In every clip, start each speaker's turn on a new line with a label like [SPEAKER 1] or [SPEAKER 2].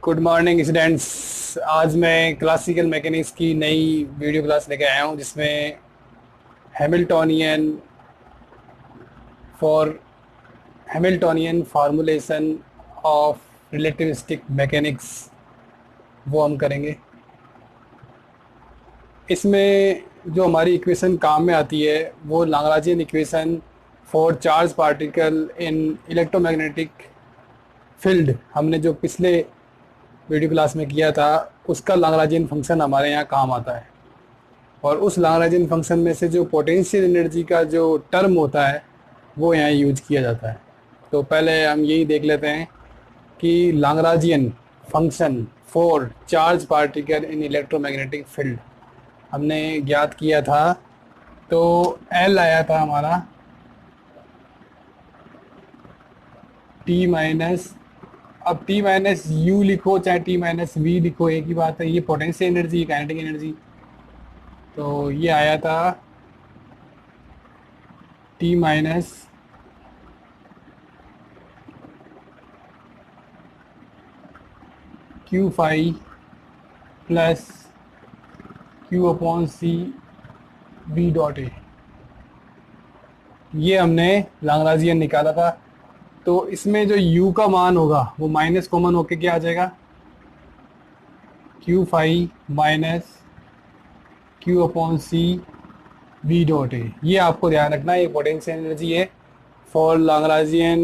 [SPEAKER 1] Good morning students. आज मैं classical mechanics की नई वीडियो क्लास लेके आया हूँ जिसमें Hamiltonian for Hamiltonian formulation of relativistic mechanics वो हम करेंगे। इसमें जो हमारी इक्वेशन काम में आती है वो Lagrangian equation for charge particle in electromagnetic field हमने जो पिछले वीडियो क्लास में किया था उसका लाग्रांजियन फंक्शन हमारे यहाँ काम आता है। और उस लाग्रांजियन फंक्शन में से जो पोटेंशियल एनर्जी का जो टर्म होता है वो यहाँ यूज किया जाता है। तो पहले हम यही देख लेते हैं कि Lagrangian function for charge particle in electromagnetic field हमने ज्ञात किया था। तो एल आया था हमारा टी माइनस, अब टी माइनस यू लिखो चाहे टी माइनस वी लिखो एक ही बात है, ये पोटेंशियल एनर्जी काइनेटिक एनर्जी। तो ये आया था t minus q phi plus Q upon C B dot ए, ये हमने लाग्रांजियन निकाला था। तो इसमें जो u का मान होगा वो माइनस कॉमन होके क्या आ जाएगा, q phi minus Q upon C B dot ए। ये आपको ध्यान रखना है, ये पोटेंशियल एनर्जी है फॉर लाग्रांजियन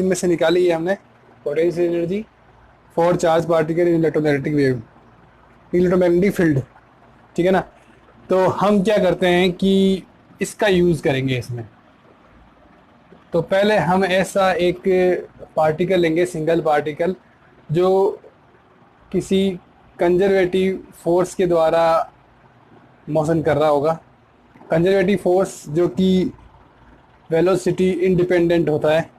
[SPEAKER 1] में से निकाली है हमने potential energy for charge particle in electromagnetic field, ठीक है ना। तो हम क्या करते हैं कि इसका यूज़ करेंगे इसमें। तो पहले हम ऐसा एक पार्टिकल लेंगे, सिंगल पार्टिकल जो किसी कंजर्वेटिव फोर्स के द्वारा मोशन कर रहा होगा। कंजर्वेटिव फोर्स जो कि वेलोसिटी इंडिपेंडेंट होता है।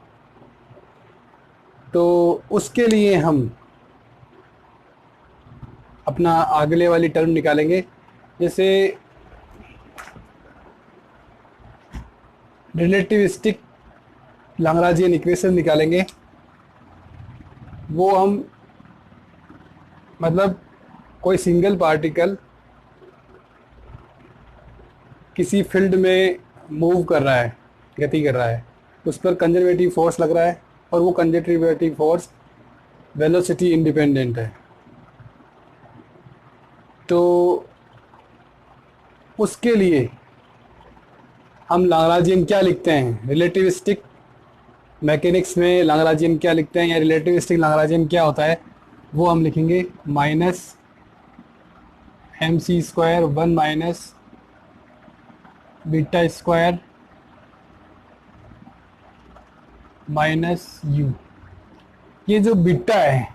[SPEAKER 1] तो उसके लिए हम अपना अगले वाली टर्म निकालेंगे, जैसे रिलेटिविस्टिक लाग्रांजियन इक्वेशन निकालेंगे। वो हम मतलब कोई सिंगल पार्टिकल किसी फील्ड में मूव कर रहा है, गति कर रहा है, उस पर कंजर्वेटिव फोर्स लग रहा है और वो कंजर्वेटिव फोर्स वेलोसिटी इंडिपेंडेंट है। तो उसके लिए हम लाग्रांजियन क्या लिखते हैं, रिलेटिविस्टिक मैकेनिक्स में लाग्रांजियन क्या लिखते हैं या रिलेटिविस्टिक लाग्रांजियन क्या होता है वो हम लिखेंगे minus M C square one minus beta square minus u. ये जो बीटा है,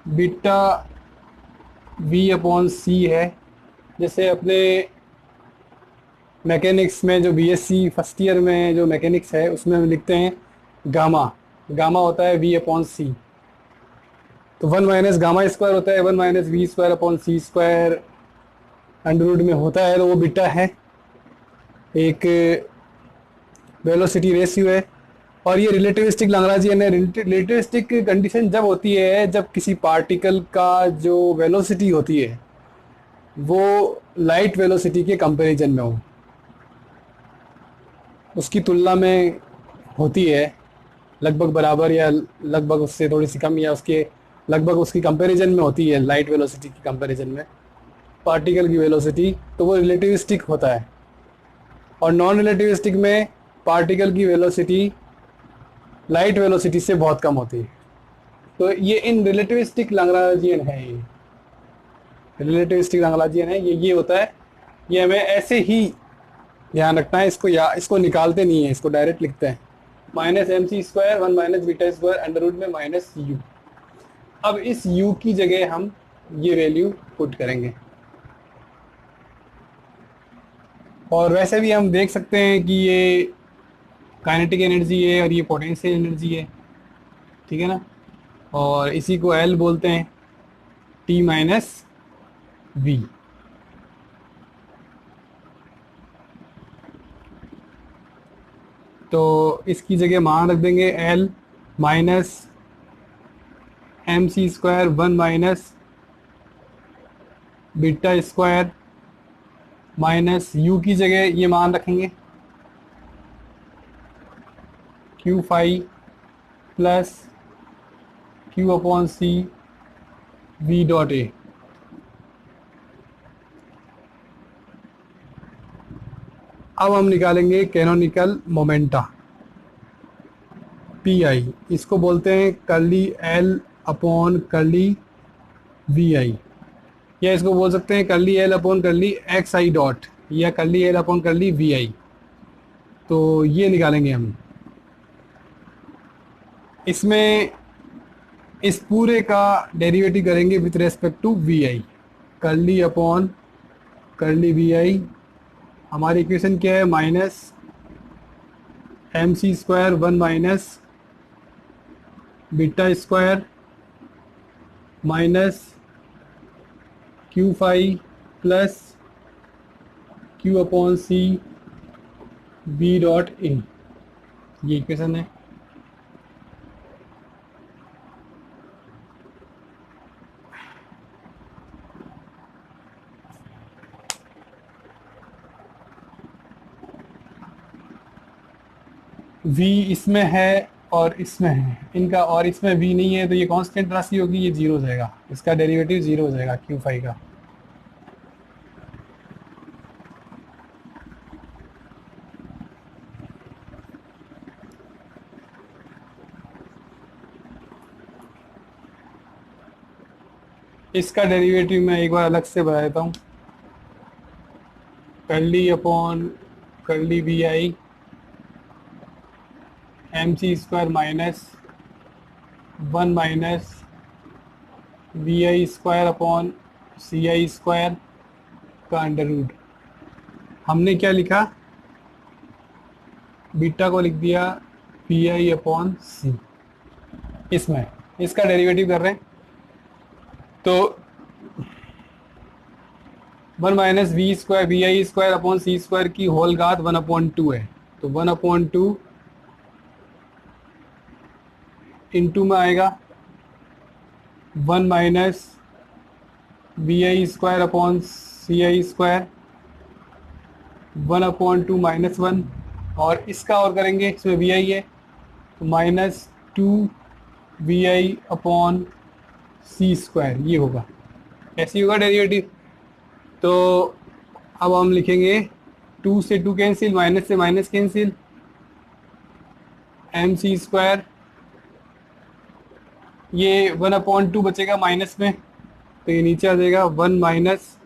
[SPEAKER 1] बीटा वी अपॉन सी है। जैसे अपने मैकेनिक्स में जो बीएससी फर्स्ट ईयर में जो मैकेनिक्स है उसमें हम लिखते हैं गामा, गामा होता है वी अपॉन सी। तो वन माइनस गामा स्क्वायर होता है one minus we square upon C square under root में होता है। तो वो बीटा है, एक वेलोसिटी रेशियो है। और ये रिलेटिविस्टिक लाग्रांजियन है। रिलेटिविस्टिक कंडीशन जब होती है जब किसी पार्टिकल का जो वेलोसिटी होती है वो लाइट वेलोसिटी के कंपैरिजन में हो, उसकी तुलना में होती है लगभग बराबर या लगभग उससे थोड़ी सी कम या उसके लगभग उसकी कंपैरिजन में होती है, लाइट वेलोसिटी की कंपैरिजन में पार्टिकल की वेलोसिटी, तो वो रिलेटिविस्टिक होता है। और नॉन रिलेटिविस्टिक में पार्टिकल की वेलोसिटी लाइट वेलोसिटी से बहुत कम होती है। तो ये इन रिलेटिविस्टिक लाग्रांजियन है, ये रिलेटिविस्टिक लाग्रांजियन है, ये होता है। ये हमें ऐसे ही ध्यान रखना है, इसको या इसको निकालते नहीं है, इसको डायरेक्ट लिखते हैं minus M C square one minus beta square under root में माइनस यू। अब इस u की जगह हम ये वैल्यू पुट करेंगे। और वैसे भी हम देख सकते हैं कि ये काइनेटिक एनर्जी है और ये पोटेंशियल एनर्जी है, ठीक है ना। और इसी को L बोलते हैं, T माइनस वी। तो इसकी जगह मान रख देंगे L minus M C square 1 minus beta square minus u की जगह ये मान रखेंगे q five plus Q upon C we dot a. अब हम निकालेंगे कैनोनिकल मोमेंटा पी आई, इसको बोलते हैं curly L upon curly we I, या इसको बोल सकते हैं curly L upon curly X I dot, या curly L upon curly we आई। तो ये निकालेंगे हम। इसमें इस पूरे का डेरिवेटिव करेंगे with respect to we I, curly upon curly we I. हमारी इक्वेशन क्या है, minus M C square 1 minus beta square minus Q five plus Q upon C B dot ए, ये इक्वेशन है। v इसमें है और इसमें है इनका, और इसमें v नहीं है तो ये कांस्टेंट राशि होगी, ये जीरो हो जाएगा, इसका डेरिवेटिव जीरो हो जाएगा क्यू फाइव का। इसका डेरिवेटिव मैं एक बार अलग से बता देता हूँ, curly upon curly we i m C square minus 1 minus v i square upon c i square का अंडर रूट। हमने क्या लिखा, बीटा को लिख दिया पी आई अपॉन सी, इसमें इसका डेरिवेटिव कर रहे हैं। तो 1 minus we square v i square upon C square की होल घात 1/2 है, तो 1/2 इंटू में आएगा 1 minus v i square upon c i square 1/2 minus 1, और इसका और करेंगे, इसमें वी आई है तो minus 2 v i upon C square, ये होगा, ऐसे ही होगा डेरिवेटिव। तो अब हम लिखेंगे 2 से 2 कैंसिल, माइनस से minus cancel, M C square, ये 1/2 बचेगा माइनस में तो ये नीचे आ जाएगा 1 minus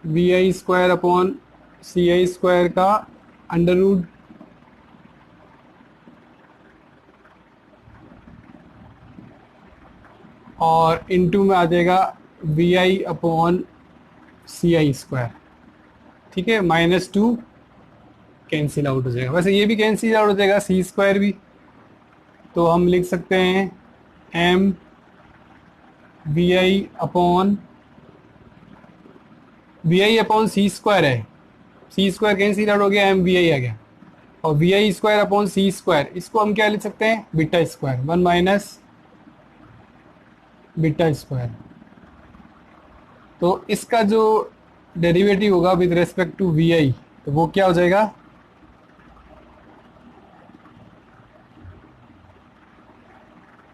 [SPEAKER 1] v i square upon c i square का अंडर रूट, और इनटू में आ जाएगा v i upon c i square. ठीक है, -2 कैंसिल आउट हो जाएगा, वैसे ये भी कैंसिल आउट हो जाएगा, सी स्क्वायर भी। तो हम लिख सकते हैं m v i upon C square है, सी स्क्वायर कैंसिल आउट हो गया, एम वी आई आ गया, और v i square upon C square, इसको हम क्या लिख सकते हैं, beta square, 1 minus beta square. तो इसका जो डेरिवेटिव होगा विद रेस्पेक्ट टू वी आई, तो वो क्या हो जाएगा,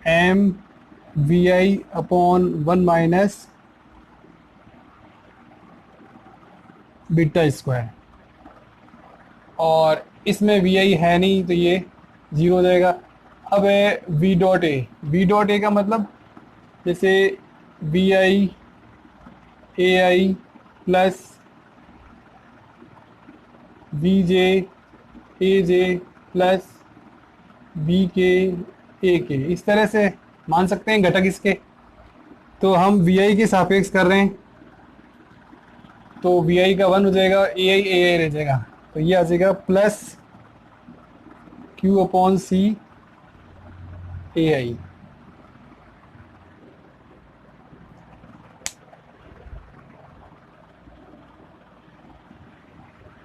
[SPEAKER 1] m v i upon 1 minus beta square, और इसमें वी आई है नहीं तो ये जीरो हो जाएगा। अब है वी डॉट ए का मतलब जैसे v I A I plus v j a j plus b k a के, इस तरह से मान सकते हैं घटक इसके। तो हम वी आई के सापेक्ष कर रहे हैं, तो वी आई का 1 हो जाएगा, ए आई रह जाएगा, तो ये आ जाएगा प्लस क्यू अपॉन सी ए आई।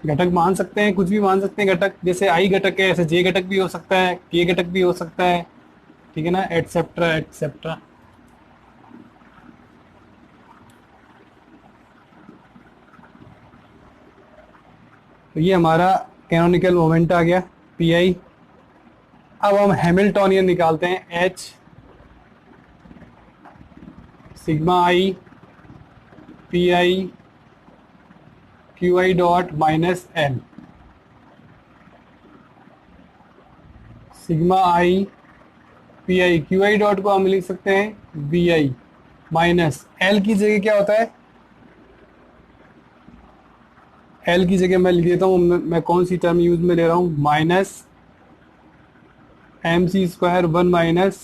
[SPEAKER 1] घटक मान सकते हैं, कुछ भी मान सकते हैं घटक, जैसे आई घटक है ऐसे जे घटक भी हो सकता है, के घटक भी हो सकता है, ठीक है ना, एटसेट्रा एटसेट्रा। तो ये हमारा कैनोनिकल मोमेंट आ गया पी आई। अब हम हैमिल्टोनियन निकालते हैं, H sigma I P I Q I dot minus L. Sigma I P I Q I dot को हम लिख सकते हैं वी आई माइनस एल की जगह क्या होता है, एल की जगह मैं लिख देता हूँ, मैं कौन सी टर्म यूज में ले रहा हूँ, minus M C square 1 minus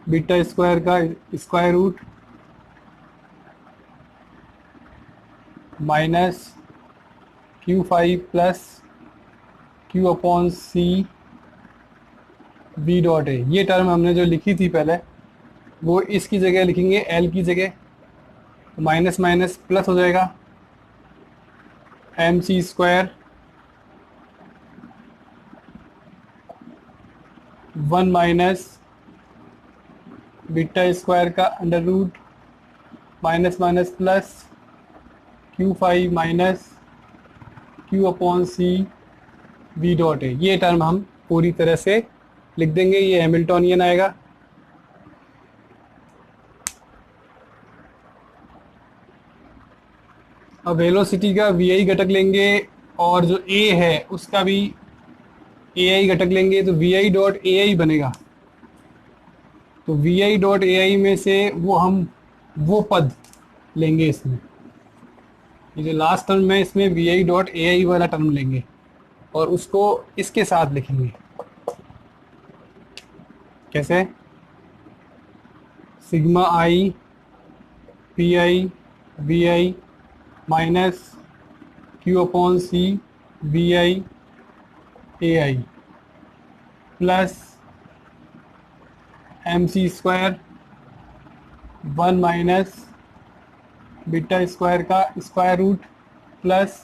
[SPEAKER 1] beta square का square root minus Q five plus Q upon C we dot ए। ये टर्म हमने जो लिखी थी पहले वो इसकी जगह लिखेंगे एल की जगह, माइनस माइनस प्लस हो जाएगा, एम सी स्क्वायर 1 माइनस बीटा स्क्वायर का under root minus minus plus Q five minus Q upon C we dot ए। ये टर्म हम पूरी तरह से लिख देंगे, ये हैमिल्टोनियन आएगा। अब वेलोसिटी का वी आई घटक लेंगे और जो ए है उसका भी ए आई घटक लेंगे, तो वी आई डॉट ए आई बनेगा। तो वी आई डॉट ए आई में से वो पद लेंगे इसमें, ये जो लास्ट टर्म है इसमें वी आई डॉट ए आई वाला टर्म लेंगे और उसको इसके साथ लिखेंगे। कैसे, sigma I P I V I minus Q upon C V I A I plus M C square 1 minus beta square का square root plus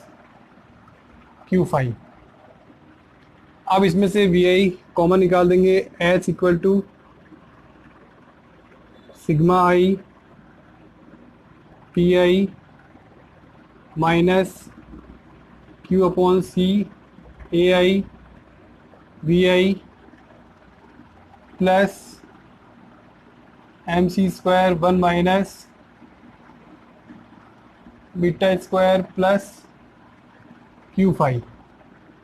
[SPEAKER 1] Q five. अब इसमें से वी आई कॉमन निकाल देंगे, H equal to sigma I P I minus Q upon C A I V I plus M C square 1 minus beta square plus Q five.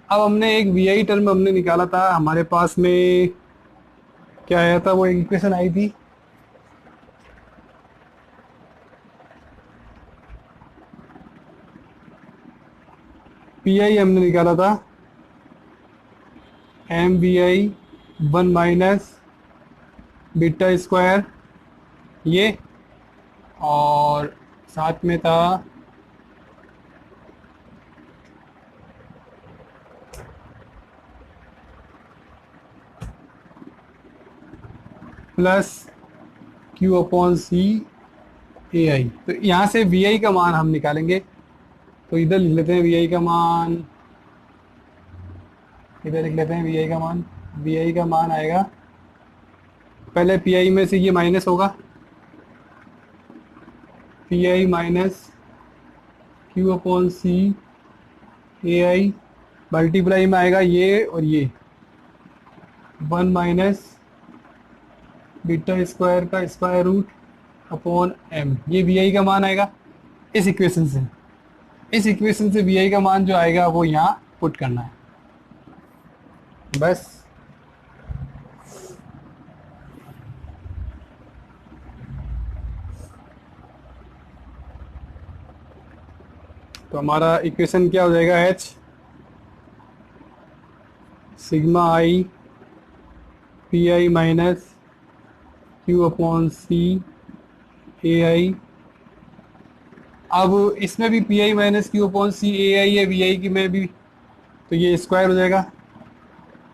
[SPEAKER 1] अब हमने एक we I term हमने निकाला था, हमारे पास में क्या आया था, वो एक इक्वेशन आई थी, पी आई हमने निकाला था m v i 1 minus beta square ये, और साथ में था plus Q upon C A i. तो यहाँ से वी आई का मान हम निकालेंगे, तो इधर लिख लेते हैं वी आई का मान, इधर लिख लेते हैं वी आई का मान। वी आई का मान आएगा, पहले पी आई में से ये माइनस होगा, p I minus Q upon C A i multiply में आएगा ये और ये 1 माइनस बीटा स्क्वायर का स्क्वायर रूट अपॉन एम, ये वी आई का मान आएगा इस इक्वेशन से। इस इक्वेशन से वी आई का मान जो आएगा वो यहाँ पुट करना है बस। तो हमारा इक्वेशन क्या हो जाएगा, H sigma I P I minus Q upon C A I. अब इसमें भी P I minus Q upon C A I है वी आई की में भी, तो ये स्क्वायर हो जाएगा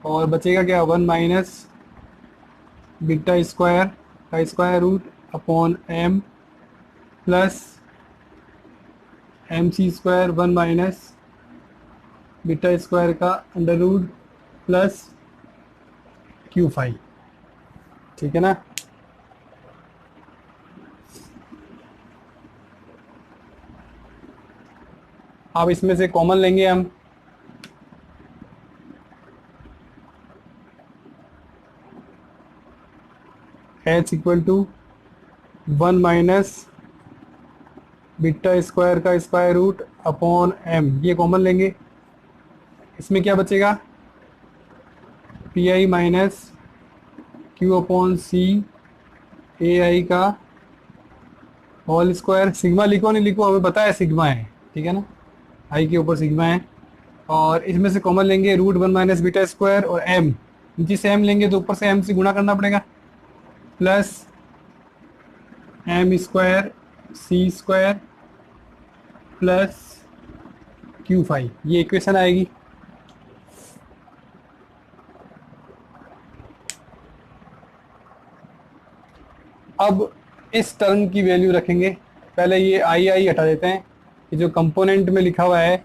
[SPEAKER 1] और बचेगा क्या, 1 माइनस बीटा स्क्वायर का square root upon M plus M सी स्क्वायर 1 माइनस बीटा स्क्वायर का under root plus Q five. ठीक है ना। अब इसमें से कॉमन लेंगे हम, h equal to 1 minus beta square का स्क्वायर रूट अपॉन m, ये कॉमन लेंगे। इसमें क्या बचेगा, P I minus Q upon C A I का होल स्क्वायर। सिग्मा लिखो नहीं लिखो, हमें पता है सिग्मा है, ठीक है ना, आई के ऊपर सिग्मा है। और इसमें से कॉमन लेंगे रूट 1 माइनस बीटा स्क्वायर और m, नीचे से m लेंगे तो ऊपर से m से गुणा करना पड़ेगा, प्लस m स्क्वायर सी स्क्वायर प्लस क्यू फाइव, ये इक्वेशन आएगी। अब इस टर्म की वैल्यू रखेंगे, पहले ये आई आई हटा देते हैं, ये जो कंपोनेंट में लिखा हुआ है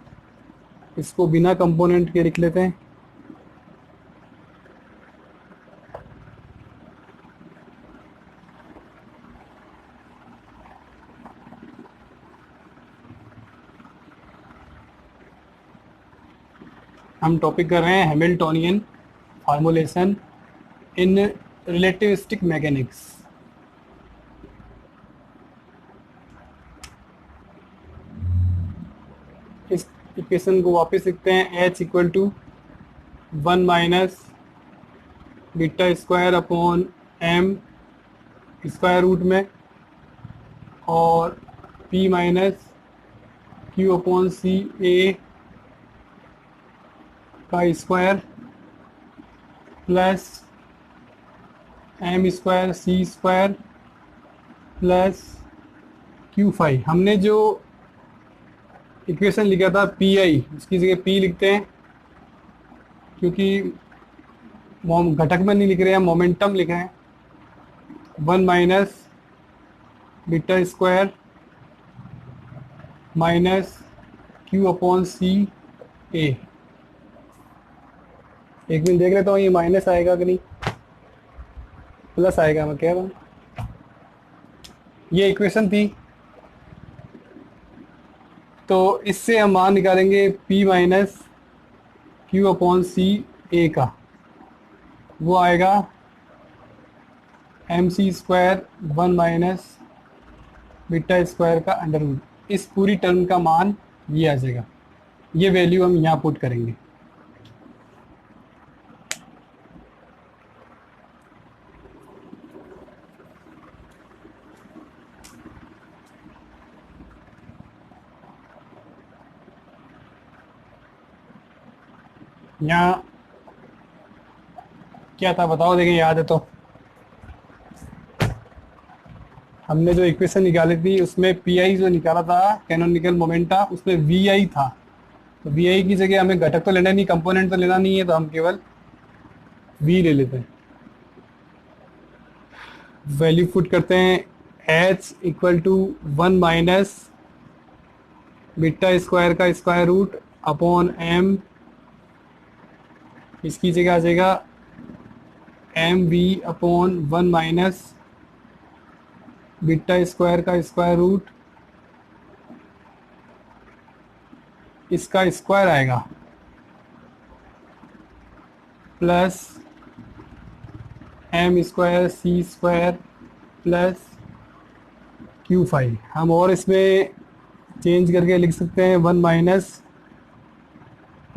[SPEAKER 1] इसको बिना कंपोनेंट के लिख लेते हैं। हम टॉपिक कर रहे हैं Hamiltonian formulation in relativistic mechanics. इस इक्वेशन को वापस लिखते हैं, h equal to 1 minus beta square upon m square root में, और p minus Q upon C a का स्क्वायर प्लस m स्क्वायर सी स्क्वायर प्लस क्यू फाइव। हमने जो इक्वेशन लिखा था पी आई, उसकी जगह p लिखते हैं, क्योंकि घटक में नहीं लिख रहे हैं, मोमेंटम लिख रहे हैं। 1 minus beta square minus Q upon C A. एक मिनट देख लेता हूँ ये माइनस आएगा कि नहीं, प्लस आएगा, मैं कह रहा हूँ। ये इक्वेशन थी, तो इससे हम मान निकालेंगे p minus Q upon C a का, वो आएगा एम सी स्क्वायर 1 माइनस बीटा स्क्वायर का अंडर रूट। इस पूरी टर्म का मान ये आ जाएगा, ये वैल्यू हम यहाँ पुट करेंगे। यहाँ क्या था बताओ, देखें याद है तो। हमने जो इक्वेशन निकाली थी उसमें पी आई जो निकाला था कैनोनिकल मोमेंटा, उसमें वी आई था। तो वी आई की जगह हमें घटक तो लेना नहीं, कंपोनेंट तो लेना नहीं है, तो हम केवल वी ले लेते हैं। वैल्यू पुट करते हैं, h equal to 1 minus beta square का स्क्वायर रूट अपॉन m, इसकी जगह आ जाएगा m v upon 1 minus beta square का स्क्वायर रूट, इसका स्क्वायर आएगा, प्लस एम स्क्वायर सी स्क्वायर प्लस क्यू फाइव। हम और इसमें चेंज करके लिख सकते हैं 1 माइनस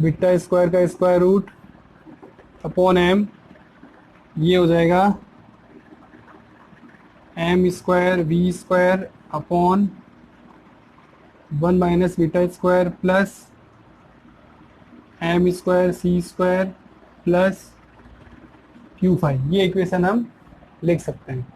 [SPEAKER 1] बीटा स्क्वायर का स्क्वायर रूट अपॉन m, ये हो जाएगा M square we square upon 1 minus beta square plus M square C square plus Q five. ये इक्वेशन हम लिख सकते हैं।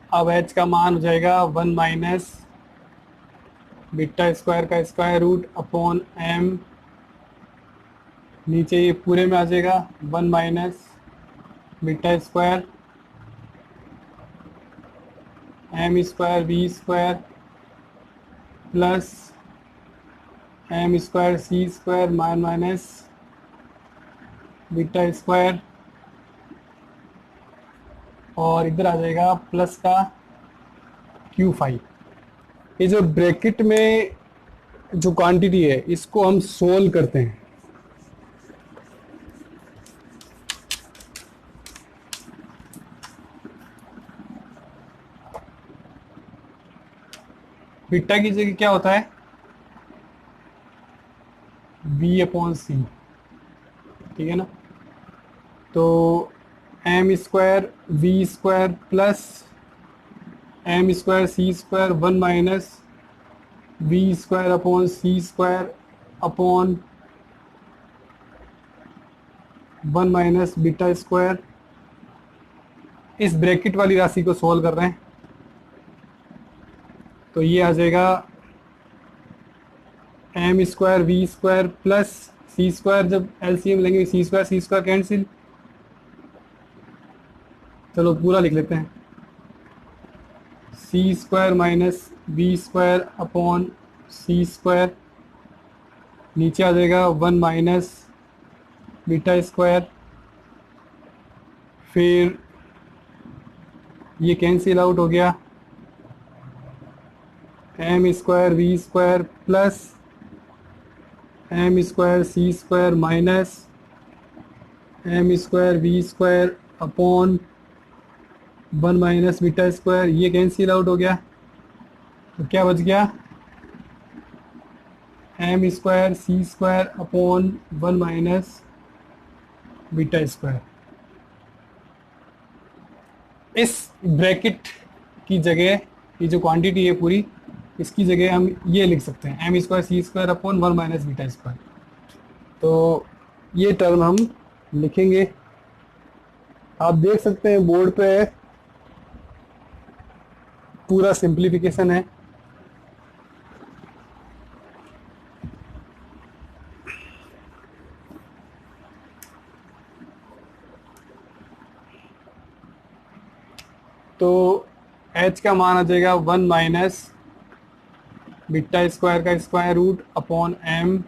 [SPEAKER 1] अब h का मान हो जाएगा 1 माइनस बीटा स्क्वायर का स्क्वायर रूट अपॉन m, नीचे ये पूरे में आ जाएगा 1 minus beta square M square we square plus M square C square minus beta square, और इधर आ जाएगा प्लस का Q5। ये जो ब्रैकेट में जो क्वांटिटी है इसको हम सोल्व करते हैं। बीटा की जगह क्या होता है, V/C, ठीक है ना। तो M square we square plus M square C square 1 minus we square upon C square upon 1 minus beta square. इस ब्रैकेट वाली राशि को सोल्व कर रहे हैं, तो ये आ जाएगा M square we square plus C square, जब एलसीएम लेंगे सी स्क्वायर कैंसिल। चलो पूरा लिख लेते हैं, C square minus B square upon सी स्क्वायर, नीचे आ जाएगा 1 माइनस बीटा स्क्वायर, फिर ये कैंसिल आउट हो गया, M square we square plus M square C square minus M square we square upon 1 minus beta square, ये कैंसिल आउट हो गया। तो क्या बच गया, एम स्क्वायर सी square upon 1 minus beta square. इस ब्रैकेट की जगह ये जो क्वांटिटी है पूरी, इसकी जगह हम ये लिख सकते हैं, एम स्क्वायर सी square upon 1 minus beta square. तो ये टर्म हम लिखेंगे। आप देख सकते हैं बोर्ड पे पूरा सिंप्लीफिकेशन है। तो h का मान आ जाएगा 1 माइनस बीटा स्क्वायर का square root upon m,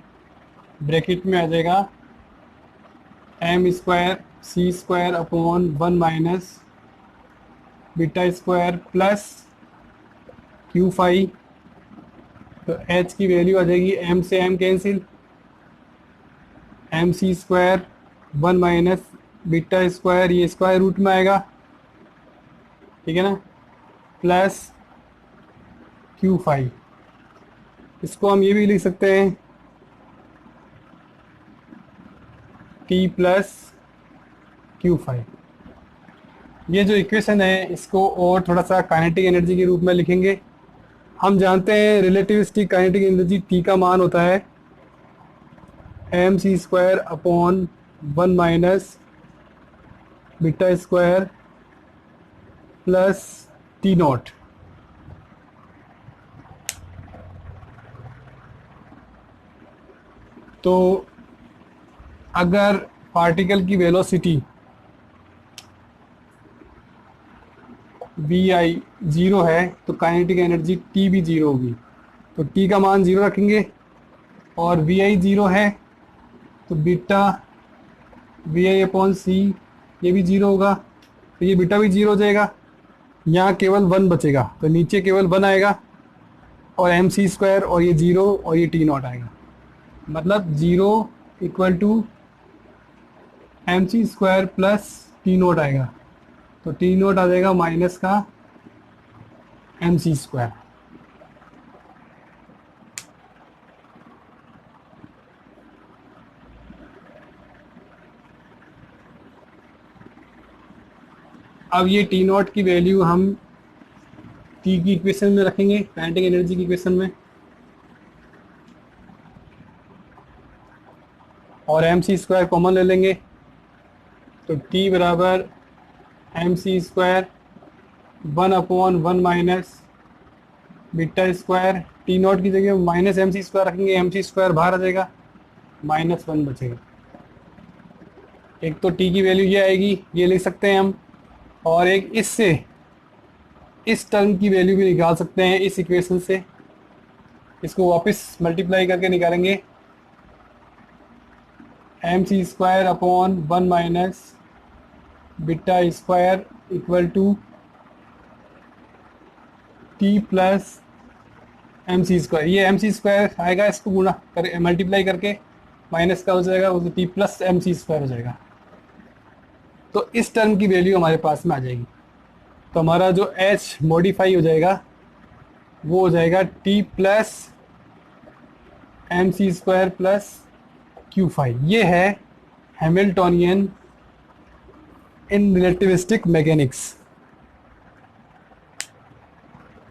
[SPEAKER 1] bracket में आ जाएगा एम स्क्वायर सी square upon 1 minus beta square plus Q5। तो h की वैल्यू आ जाएगी, m से m cancel, M C square 1 minus beta square, ये स्क्वायर रूट में आएगा, ठीक है ना, प्लस Q5। इसको हम ये भी लिख सकते हैं T प्लस Q5। ये जो इक्वेशन है इसको और थोड़ा सा काइनेटिक एनर्जी के रूप में लिखेंगे। हम जानते हैं रिलेटिविस्टिक काइनेटिक एनर्जी T का मान होता है एम सी square upon 1 minus beta square plus T naught. तो अगर पार्टिकल की वेलोसिटी वी आई 0 है तो काइनेटिक एनर्जी T भी 0 होगी। तो T का मान 0 रखेंगे, और वी आई 0 है तो बीटा वी आई अपॉन सी ये भी 0 होगा, तो ये बीटा भी 0 हो जाएगा। यहाँ केवल 1 बचेगा, तो नीचे केवल 1 आएगा, और एम सी स्क्वायर और ये 0 और ये T नॉट आएगा, मतलब 0 equal to M C square plus T naught आएगा। तो T नॉट आ जाएगा माइनस का एम सी स्क्वायर। अब ये T नॉट की वैल्यू हम T की इक्वेशन में रखेंगे, काइनेटिक एनर्जी की इक्वेशन में, और एम सी स्क्वायर कॉमन ले लेंगे। तो T बराबर एम सी square 1 upon 1 minus beta square, T naught की जगह माइनस एम सी स्क्वायर रखेंगे, एम सी स्क्वायर बाहर आ जाएगा, -1 बचेगा। एक तो टी की वैल्यू ये आएगी, ये लिख सकते हैं हम, और एक इससे इस टर्म की वैल्यू भी निकाल सकते हैं इस इक्वेशन से। इसको वापस मल्टीप्लाई करके निकालेंगे, M C square upon 1 minus beta square equal to T plus M C square. ये एम सी स्क्वायर आएगा, इसको गुणा कर मल्टीप्लाई करके माइनस का हो जाएगा, वो टी प्लस एम सी स्क्वायर हो जाएगा। तो इस टर्म की वैल्यू हमारे पास में आ जाएगी। तो हमारा जो एच मॉडिफाई हो जाएगा वो हो जाएगा टी प्लस एम सी स्क्वायर प्लस क्यू फाइव। ये है हैमिल्टोनियन इन रिलेटिविस्टिक मैकेनिक्स।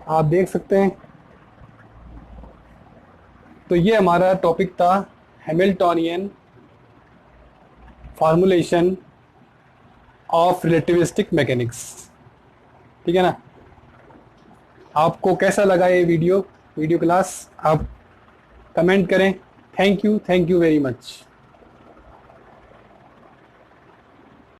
[SPEAKER 1] आप देख सकते हैं। तो ये हमारा टॉपिक था Hamiltonian formulation of relativistic mechanics. ठीक है ना। आपको कैसा लगा ये वीडियो क्लास, आप कमेंट करें। Thank you very much.